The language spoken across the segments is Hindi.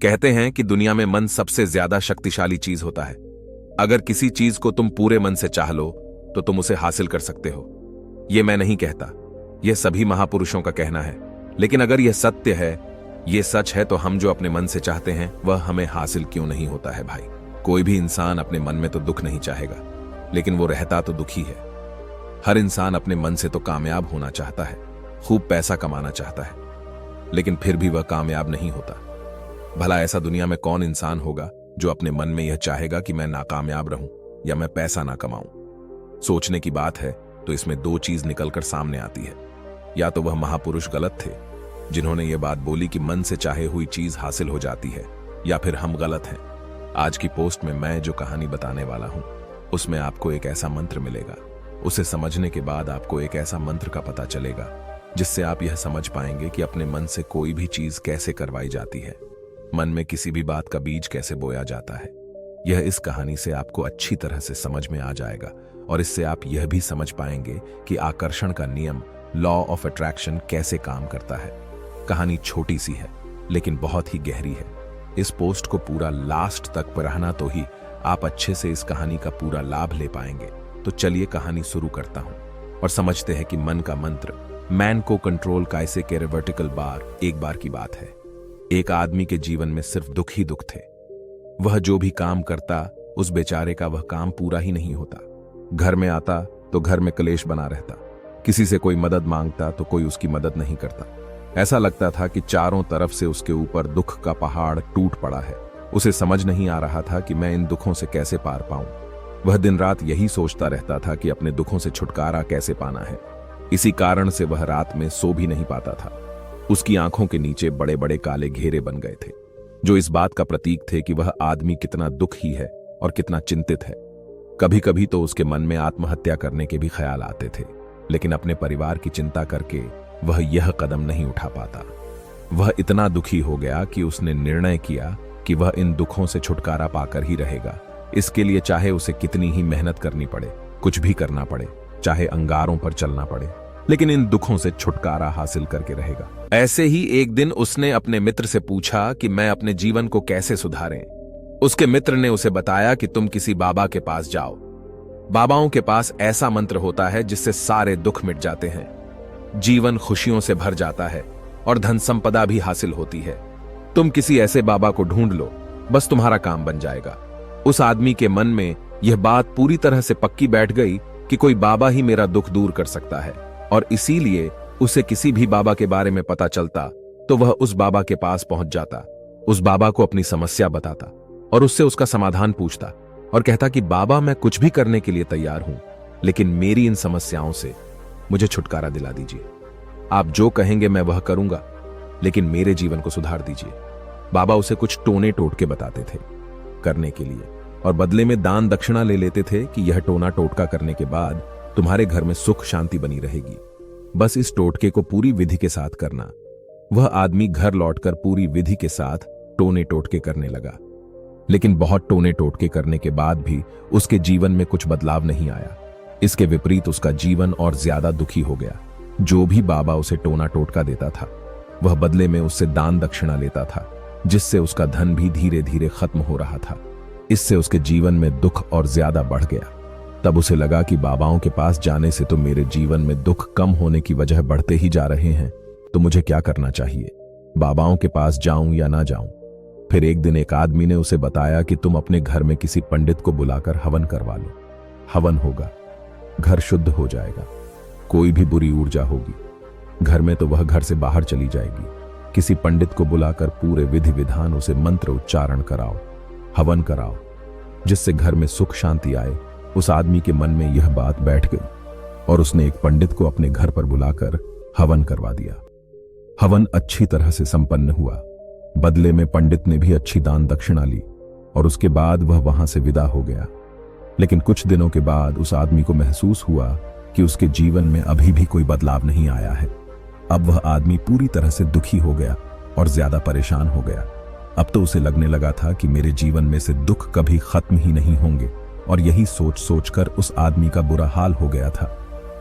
कहते हैं कि दुनिया में मन सबसे ज्यादा शक्तिशाली चीज होता है। अगर किसी चीज को तुम पूरे मन से चाह लो तो तुम उसे हासिल कर सकते हो। यह मैं नहीं कहता, यह सभी महापुरुषों का कहना है। लेकिन अगर यह सत्य है, यह सच है, तो हम जो अपने मन से चाहते हैं वह हमें हासिल क्यों नहीं होता है भाई। कोई भी इंसान अपने मन में तो दुख नहीं चाहेगा, लेकिन वो रहता तो दुखी है। हर इंसान अपने मन से तो कामयाब होना चाहता है, खूब पैसा कमाना चाहता है, लेकिन फिर भी वह कामयाब नहीं होता। भला ऐसा दुनिया में कौन इंसान होगा जो अपने मन में यह चाहेगा कि मैं नाकामयाब रहूं या मैं पैसा ना कमाऊं। सोचने की बात है तो इसमें दो चीज निकलकर सामने आती है। या तो वह महापुरुष गलत थे जिन्होंने यह बात बोली कि मन से चाहे हुई चीज हासिल हो जाती है, या फिर हम गलत हैं। आज की पोस्ट में मैं जो कहानी बताने वाला हूं उसमें आपको एक ऐसा मंत्र मिलेगा। उसे समझने के बाद आपको एक ऐसा मंत्र का पता चलेगा जिससे आप यह समझ पाएंगे कि अपने मन से कोई भी चीज कैसे करवाई जाती है, मन में किसी भी बात का बीज कैसे बोया जाता है। यह इस कहानी से आपको अच्छी तरह से समझ में आ जाएगा और इससे आप यह भी समझ पाएंगे कि आकर्षण का नियम, लॉ ऑफ अट्रैक्शन, कैसे काम करता है। कहानी छोटी सी है लेकिन बहुत ही गहरी है। इस पोस्ट को पूरा लास्ट तक पढ़ना तो ही आप अच्छे से इस कहानी का पूरा लाभ ले पाएंगे। तो चलिए कहानी शुरू करता हूं और समझते हैं कि मन का मंत्र, मैन को कंट्रोल कैसे करे। Vertical bar. एक बार की बात है, एक आदमी के जीवन में सिर्फ दुख ही दुख थे। वह जो भी काम करता उस बेचारे का वह काम पूरा ही नहीं होता। घर में आता तो घर में कलेश बना रहता, किसी से कोई मदद मांगता तो कोई उसकी मदद नहीं करता। ऐसा लगता था कि चारों तरफ से उसके ऊपर दुख का पहाड़ टूट पड़ा है। उसे समझ नहीं आ रहा था कि मैं इन दुखों से कैसे पार पाऊं। वह दिन रात यही सोचता रहता था कि अपने दुखों से छुटकारा कैसे पाना है। इसी कारण से वह रात में सो भी नहीं पाता था। उसकी आंखों के नीचे बड़े बड़े काले घेरे बन गए थे, जो इस बात का प्रतीक थे कि वह आदमी कितना दुखी है और कितना चिंतित है। कभी कभी तो उसके मन में आत्महत्या करने के भी ख्याल आते थे, लेकिन अपने परिवार की चिंता करके वह यह कदम नहीं उठा पाता। वह इतना दुखी हो गया कि उसने निर्णय किया कि वह इन दुखों से छुटकारा पाकर ही रहेगा। इसके लिए चाहे उसे कितनी ही मेहनत करनी पड़े, कुछ भी करना पड़े, चाहे अंगारों पर चलना पड़े, लेकिन इन दुखों से छुटकारा हासिल करके रहेगा। ऐसे ही एक दिन उसने अपने मित्र से पूछा कि मैं अपने जीवन को कैसे सुधारें। उसके मित्र ने उसे बताया कि तुम किसी बाबा के पास जाओ। बाबाओं के पास ऐसा मंत्र होता है जिससे सारे दुख मिट जाते हैं, जीवन खुशियों से भर जाता है और धन संपदा भी हासिल होती है। तुम किसी ऐसे बाबा को ढूंढ लो, बस तुम्हारा काम बन जाएगा। उस आदमी के मन में यह बात पूरी तरह से पक्की बैठ गई कि कोई बाबा ही मेरा दुख दूर कर सकता है, और इसीलिए उसे किसी भी बाबा के बारे में पता चलता तो वह उस बाबा के पास पहुंच जाता, उस बाबा को अपनी समस्या बताता और उससे उसका समाधान पूछता और कहता कि बाबा, मैं कुछ भी करने के लिए तैयार हूं, लेकिन मेरी इन समस्याओं से मुझे छुटकारा दिला दीजिए। आप जो कहेंगे मैं वह करूंगा, लेकिन मेरे जीवन को सुधार दीजिए। बाबा उसे कुछ टोने टोटके बताते थे करने के लिए, और बदले में दान दक्षिणा ले लेते थे कि यह टोना टोटका करने के बाद तुम्हारे घर में सुख शांति बनी रहेगी। बस इस टोटके को पूरी विधि के साथ करना। वह आदमी घर लौटकर पूरी विधि के साथ टोने टोटके करने लगा, लेकिन बहुत टोने टोटके करने के बाद भी उसके जीवन में कुछ बदलाव नहीं आया। इसके विपरीत उसका जीवन और ज्यादा दुखी हो गया। जो भी बाबा उसे टोना टोटका देता था वह बदले में उससे दान दक्षिणा लेता था, जिससे उसका धन भी धीरे धीरे खत्म हो रहा था। इससे उसके जीवन में दुख और ज्यादा बढ़ गया। तब उसे लगा कि बाबाओं के पास जाने से तो मेरे जीवन में दुख कम होने की वजह बढ़ते ही जा रहे हैं, तो मुझे क्या करना चाहिए? बाबाओं के पास जाऊं या ना जाऊं? फिर एक दिन एक आदमी ने उसे बताया कि तुम अपने घर में किसी पंडित को बुलाकर हवन करवा लो। हवन होगा, घर शुद्ध हो जाएगा, कोई भी बुरी ऊर्जा होगी घर में तो वह घर से बाहर चली जाएगी। किसी पंडित को बुलाकर पूरे विधि विधान उसे मंत्र उच्चारण कराओ, हवन कराओ, जिससे घर में सुख शांति आए। उस आदमी के मन में यह बात बैठ गई और उसने एक पंडित को अपने घर पर बुलाकर हवन करवा दिया। हवन अच्छी तरह से संपन्न हुआ। बदले में पंडित ने भी अच्छी दान दक्षिणा ली और उसके बाद वह वहां से विदा हो गया। लेकिन कुछ दिनों के बाद उस आदमी को महसूस हुआ कि उसके जीवन में अभी भी कोई बदलाव नहीं आया है। अब वह आदमी पूरी तरह से दुखी हो गया और ज्यादा परेशान हो गया। अब तो उसे लगने लगा था कि मेरे जीवन में से दुख कभी खत्म ही नहीं होंगे, और यही सोच सोचकर उस आदमी का बुरा हाल हो गया था।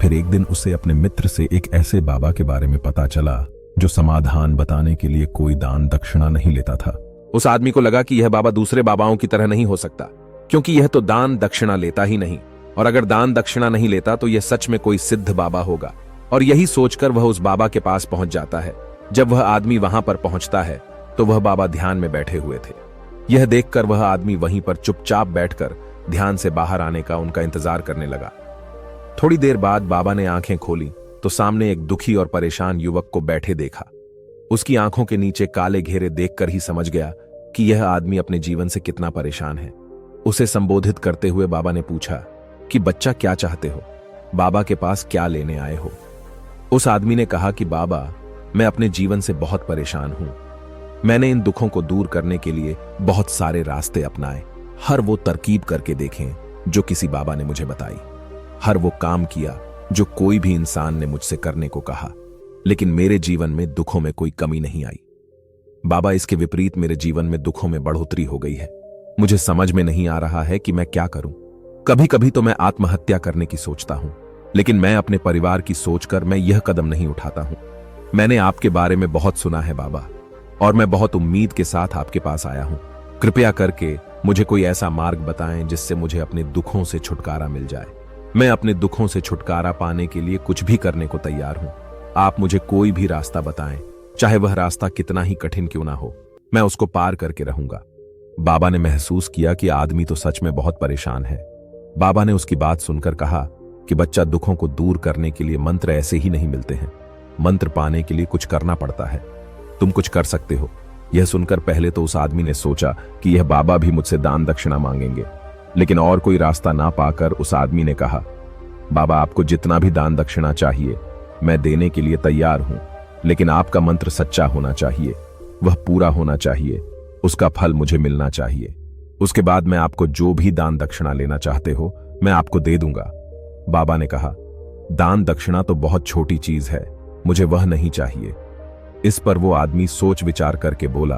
फिर एक दिन उसे अपने मित्र से एक ऐसे बाबा के बारे में पता चला जो समाधान बताने के लिए कोई दान दक्षिणा नहीं लेता था उस आदमी को लगा कि यह बाबा दूसरे बाबाओं की तरह नहीं हो सकता, क्योंकि यह तो दान दक्षिणा लेता ही नहीं, और अगर दान दक्षिणा नहीं लेता तो यह सच में कोई सिद्ध बाबा होगा। और यही सोचकर वह उस बाबा के पास पहुंच जाता है। जब वह आदमी वहां पर पहुंचता है तो वह बाबा ध्यान में बैठे हुए थे। यह देखकर वह आदमी वहीं पर चुपचाप बैठकर ध्यान से बाहर आने का उनका इंतजार करने लगा। थोड़ी देर बाद बाबा ने आंखें खोली तो सामने एक दुखी और परेशान युवक को बैठे देखा। उसकी आंखों के नीचे काले घेरे देखकर ही समझ गया कि यह आदमी अपने जीवन से कितना परेशान है। उसे संबोधित करते हुए बाबा ने पूछा कि बच्चा, क्या चाहते हो? बाबा के पास क्या लेने आए हो? उस आदमी ने कहा कि बाबा, मैं अपने जीवन से बहुत परेशान हूं। मैंने इन दुखों को दूर करने के लिए बहुत सारे रास्ते अपनाए, हर वो तरकीब करके देखें जो किसी बाबा ने मुझे बताई, हर वो काम किया जो कोई भी इंसान ने मुझसे करने को कहा, लेकिन मेरे जीवन में दुखों में कोई कमी नहीं आई। बाबा, इसके विपरीत मेरे जीवन में दुखों में बढ़ोतरी हो गई है। मुझे समझ में नहीं आ रहा है कि मैं क्या करूं। कभी कभी तो मैं आत्महत्या करने की सोचता हूं, लेकिन मैं अपने परिवार की सोचकर मैं यह कदम नहीं उठाता हूं। मैंने आपके बारे में बहुत सुना है बाबा, और मैं बहुत उम्मीद के साथ आपके पास आया हूं। कृपया करके मुझे कोई ऐसा मार्ग बताएं जिससे मुझे अपने दुखों से छुटकारा मिल जाए। मैं अपने दुखों से छुटकारा पाने के लिए कुछ भी करने को तैयार हूं। आप मुझे कोई भी रास्ता बताएं, चाहे वह रास्ता कितना ही कठिन क्यों ना हो, मैं उसको पार करके रहूंगा। बाबा ने महसूस किया कि आदमी तो सच में बहुत परेशान है। बाबा ने उसकी बात सुनकर कहा कि बच्चा, दुखों को दूर करने के लिए मंत्र ऐसे ही नहीं मिलते हैं। मंत्र पाने के लिए कुछ करना पड़ता है। तुम कुछ कर सकते हो। यह सुनकर पहले तो उस आदमी ने सोचा कि यह बाबा भी मुझसे दान दक्षिणा मांगेंगे, लेकिन और कोई रास्ता ना पाकर उस आदमी ने कहा, बाबा, आपको जितना भी दान दक्षिणा चाहिए मैं देने के लिए तैयार हूं, लेकिन आपका मंत्र सच्चा होना चाहिए, वह पूरा होना चाहिए, उसका फल मुझे मिलना चाहिए। उसके बाद मैं आपको जो भी दान दक्षिणा लेना चाहते हो मैं आपको दे दूंगा। बाबा ने कहा, दान दक्षिणा तो बहुत छोटी चीज है, मुझे वह नहीं चाहिए। इस पर वो आदमी सोच विचार करके बोला,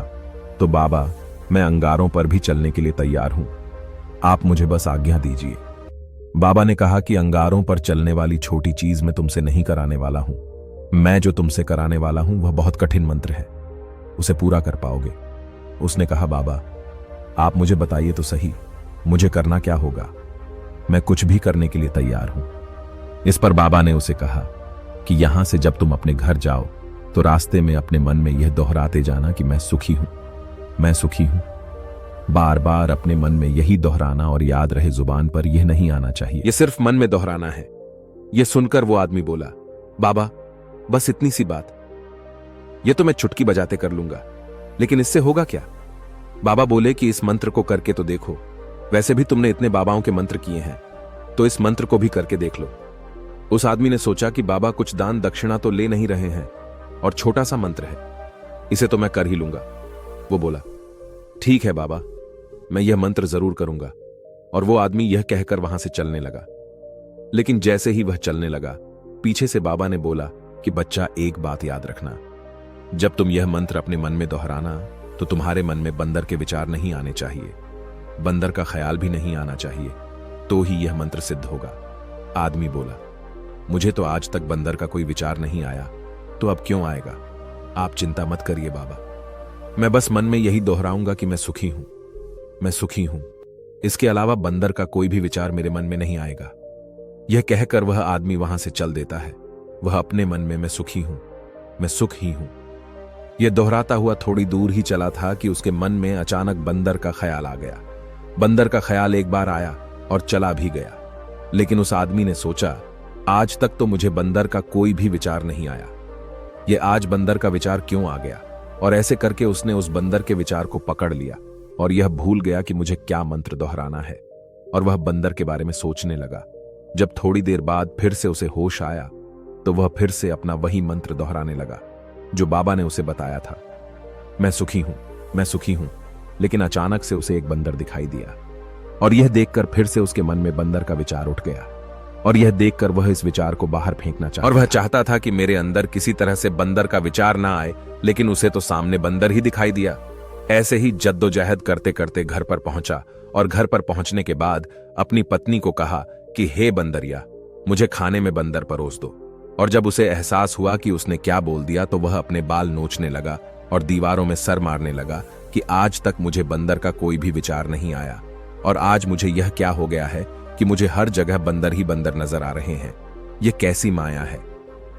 तो बाबा, मैं अंगारों पर भी चलने के लिए तैयार हूं, आप मुझे बस आज्ञा दीजिए। बाबा ने कहा कि अंगारों पर चलने वाली छोटी चीज मैं तुमसे नहीं कराने वाला हूं। मैं जो तुमसे कराने वाला हूं वह बहुत कठिन मंत्र है, उसे पूरा कर पाओगे? उसने कहा, बाबा, आप मुझे बताइए तो सही, मुझे करना क्या होगा? मैं कुछ भी करने के लिए तैयार हूं। इस पर बाबा ने उसे कहा कि यहां से जब तुम अपने घर जाओ तो रास्ते में अपने मन में यह दोहराते जाना कि मैं सुखी हूं, मैं सुखी हूं। बार बार अपने मन में यही दोहराना, और याद रहे जुबान पर यह नहीं आना चाहिए, यह सिर्फ मन में दोहराना है। यह सुनकर वो आदमी बोला, बाबा, बस इतनी सी बात, यह तो मैं चुटकी बजाते कर लूंगा, लेकिन इससे होगा क्या? बाबा बोले कि इस मंत्र को करके तो देखो, वैसे भी तुमने इतने बाबाओं के मंत्र किए हैं, तो इस मंत्र को भी करके देख लो। उस आदमी ने सोचा कि बाबा कुछ दान दक्षिणा तो ले नहीं रहे हैं, और छोटा सा मंत्र है, इसे तो मैं कर ही लूंगा। वो बोला, ठीक है बाबा, मैं यह मंत्र जरूर करूंगा। और वो आदमी यह कहकर वहां से चलने लगा। लेकिन जैसे ही वह चलने लगा, पीछे से बाबा ने बोला कि बच्चा, एक बात याद रखना, जब तुम यह मंत्र अपने मन में दोहराना तो तुम्हारे मन में बंदर के विचार नहीं आने चाहिए, बंदर का ख्याल भी नहीं आना चाहिए, तो ही यह मंत्र सिद्ध होगा। आदमी बोला, मुझे तो आज तक बंदर का कोई विचार नहीं आया, तो अब क्यों आएगा? आप चिंता मत करिए बाबा, मैं बस मन में यही दोहराऊंगा कि मैं सुखी हूं, मैं सुखी हूं। इसके अलावा बंदर का कोई भी विचार मेरे मन में नहीं आएगा। यह कहकर वह आदमी वहां से चल देता है। वह अपने मन में मैं सुखी हूं, मैं सुख ही हूं, यह दोहराता हुआ थोड़ी दूर ही चला था कि उसके मन में अचानक बंदर का ख्याल आ गया। बंदर का ख्याल एक बार आया और चला भी गया, लेकिन उस आदमी ने सोचा, आज तक तो मुझे बंदर का कोई भी विचार नहीं आया, यह आज बंदर का विचार क्यों आ गया? और ऐसे करके उसने उस बंदर के विचार को पकड़ लिया और यह भूल गया कि मुझे क्या मंत्र दोहराना है, और वह बंदर के बारे में सोचने लगा। जब थोड़ी देर बाद फिर से उसे होश आया तो वह फिर से अपना वही मंत्र दोहराने लगा जो बाबा ने उसे बताया था, मैं सुखी हूं, मैं सुखी हूं। लेकिन अचानक से उसे एक बंदर दिखाई दिया, और यह देखकर फिर से उसके मन में बंदर का विचार उठ गया, और यह देखकर वह इस विचार को बाहर फेंकना चाहता, और वह चाहता था कि मेरे अंदर किसी तरह से बंदर का विचार ना आए, लेकिन उसे तो सामने बंदर ही दिखाई दिया। ऐसे ही जद्दोजहद करते करते घर पर पहुंचा, और घर पर पहुंचने के बाद अपनी पत्नी को कहा कि हे बंदरिया, मुझे खाने में बंदर परोस दो। और जब उसे एहसास हुआ कि उसने क्या बोल दिया तो वह अपने बाल नोचने लगा और दीवारों में सर मारने लगा कि आज तक मुझे बंदर का कोई भी विचार नहीं आया, और आज मुझे यह क्या हो गया है कि मुझे हर जगह बंदर ही बंदर नजर आ रहे हैं। यह कैसी माया है।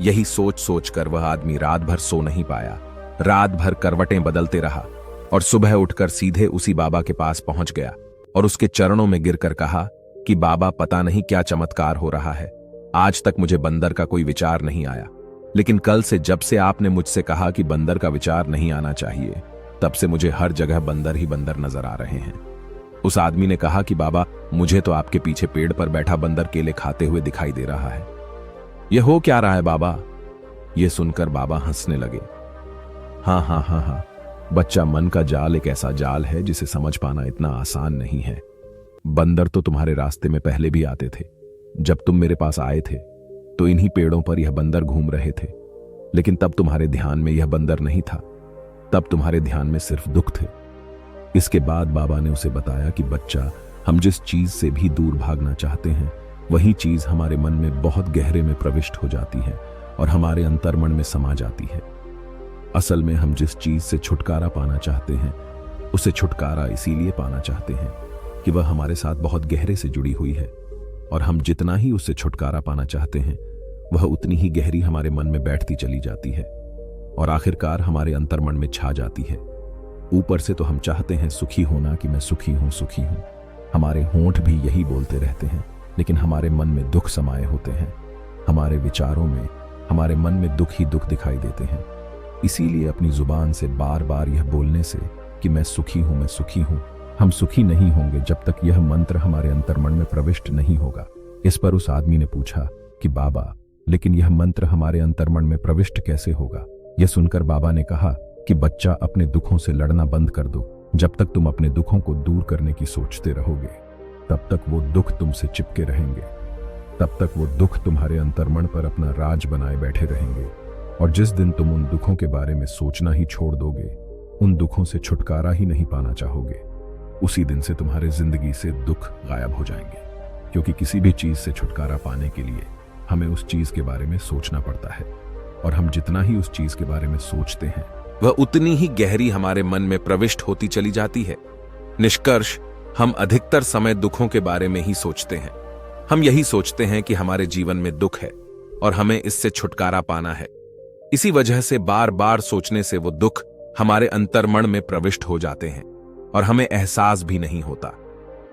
यही सोच सोच कर वह आदमी रात भर सो नहीं पाया। रात भर करवटें बदलते रहा और सुबह उठकर सीधे उसी बाबा के पास पहुंच गया और उसके चरणों में गिरकर कहा कि बाबा, पता नहीं क्या चमत्कार हो रहा है। आज तक मुझे बंदर का कोई विचार नहीं आया, लेकिन कल से जब से आपने मुझसे कहा कि बंदर का विचार नहीं आना चाहिए, तब से मुझे हर जगह बंदर ही बंदर नजर आ रहे हैं। उस आदमी ने कहा कि बाबा, मुझे तो आपके पीछे पेड़ पर बैठा बंदर केले खाते हुए दिखाई दे रहा है। यह हो क्या रहा है बाबा? यह सुनकर बाबा हंसने लगे। हाँ हाँ हाँ हाँ बच्चा, मन का जाल एक ऐसा जाल है जिसे समझ पाना इतना आसान नहीं है। बंदर तो तुम्हारे रास्ते में पहले भी आते थे। जब तुम मेरे पास आए थे तो इन्हीं पेड़ों पर यह बंदर घूम रहे थे, लेकिन तब तुम्हारे ध्यान में यह बंदर नहीं था। तब तुम्हारे ध्यान में सिर्फ दुख थे। इसके बाद बाबा ने उसे बताया कि बच्चा, हम जिस चीज से भी दूर भागना चाहते हैं, वही चीज हमारे मन में बहुत गहरे में प्रविष्ट हो जाती है और हमारे अंतर्मन में समा जाती है। असल में हम जिस चीज से छुटकारा पाना चाहते हैं, उसे छुटकारा इसीलिए पाना चाहते हैं कि वह हमारे साथ बहुत गहरे से जुड़ी हुई है, और हम जितना ही उससे छुटकारा पाना चाहते हैं, वह उतनी ही गहरी हमारे मन में बैठती चली जाती है और आखिरकार हमारे अंतर्मन में छा जाती है। ऊपर से तो हम चाहते हैं सुखी होना कि मैं सुखी हूं, सुखी हूं। हमारे होंठ भी यही बोलते रहते हैं, लेकिन हमारे मन में दुख समाये होते हैं। हमारे विचारों में, हमारे मन में दुख ही दुख दिखाई देते हैं। इसीलिए अपनी जुबान से बार बार यह बोलने से कि मैं सुखी हूं, मैं सुखी हूं, हम सुखी नहीं होंगे जब तक यह मंत्र हमारे अंतर्मन में प्रविष्ट नहीं होगा। इस पर उस आदमी ने पूछा कि बाबा, लेकिन यह मंत्र हमारे अंतर्मन में प्रविष्ट कैसे होगा? यह सुनकर बाबा ने कहा कि बच्चा, अपने दुखों से लड़ना बंद कर दो। जब तक तुम अपने दुखों को दूर करने की सोचते रहोगे, तब तक वो दुख तुमसे चिपके रहेंगे। तब तक वो दुख तुम्हारे अंतर्मन पर अपना राज बनाए बैठे रहेंगे, और जिस दिन तुम उन दुखों के बारे में सोचना ही छोड़ दोगे, उन दुखों से छुटकारा ही नहीं पाना चाहोगे, उसी दिन से तुम्हारे जिंदगी से दुख गायब हो जाएंगे। क्योंकि किसी भी चीज से छुटकारा पाने के लिए हमें उस चीज के बारे में सोचना पड़ता है, और हम जितना ही उस चीज के बारे में सोचते हैं, वह उतनी ही गहरी हमारे मन में प्रविष्ट होती चली जाती है। निष्कर्ष, हम अधिकतर समय दुखों के बारे में ही सोचते हैं। हम यही सोचते हैं कि हमारे जीवन में दुख है और हमें इससे छुटकारा पाना है। इसी वजह से बार बार सोचने से वो दुख हमारे अंतर्मन में प्रविष्ट हो जाते हैं और हमें एहसास भी नहीं होता।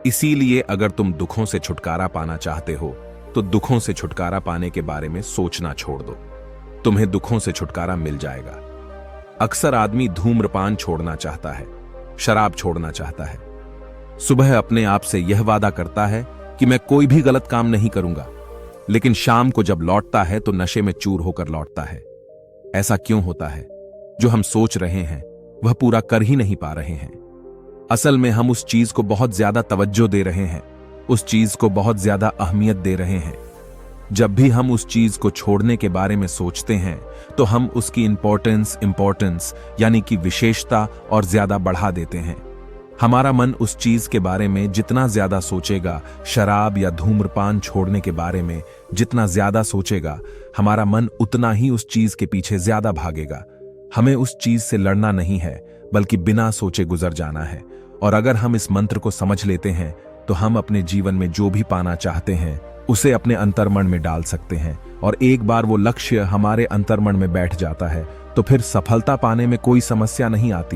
इसीलिए अगर तुम दुखों से छुटकारा पाना चाहते हो, तो दुखों से छुटकारा पाने के बारे में सोचना छोड़ दो। तुम्हें दुखों से छुटकारा मिल जाएगा। अक्सर आदमी धूम्रपान छोड़ना चाहता है, शराब छोड़ना चाहता है। सुबह अपने आप से यह वादा करता है कि मैं कोई भी गलत काम नहीं करूंगा, लेकिन शाम को जब लौटता है तो नशे में चूर होकर लौटता है। ऐसा क्यों होता है? जो हम सोच रहे हैं वह पूरा कर ही नहीं पा रहे हैं। असल में हम उस चीज को बहुत ज्यादा तवज्जो दे रहे हैं, उस चीज को बहुत ज्यादा अहमियत दे रहे हैं। जब भी हम उस चीज को छोड़ने के बारे में सोचते हैं, तो हम उसकी इंपॉर्टेंस यानी कि विशेषता और ज्यादा बढ़ा देते हैं। हमारा मन उस चीज के बारे में जितना ज्यादा सोचेगा, शराब या धूम्रपान छोड़ने के बारे में जितना ज्यादा सोचेगा, हमारा मन उतना ही उस चीज के पीछे ज्यादा भागेगा। हमें उस चीज से लड़ना नहीं है, बल्कि बिना सोचे गुजर जाना है। और अगर हम इस मंत्र को समझ लेते हैं, तो हम अपने जीवन में जो भी पाना चाहते हैं, उसे अपने अंतर्मन में डाल सकते हैं। और एक बार वो लक्ष्य हमारे अंतर्मन में बैठ जाता है, तो फिर सफलता पाने में कोई समस्या नहीं आती।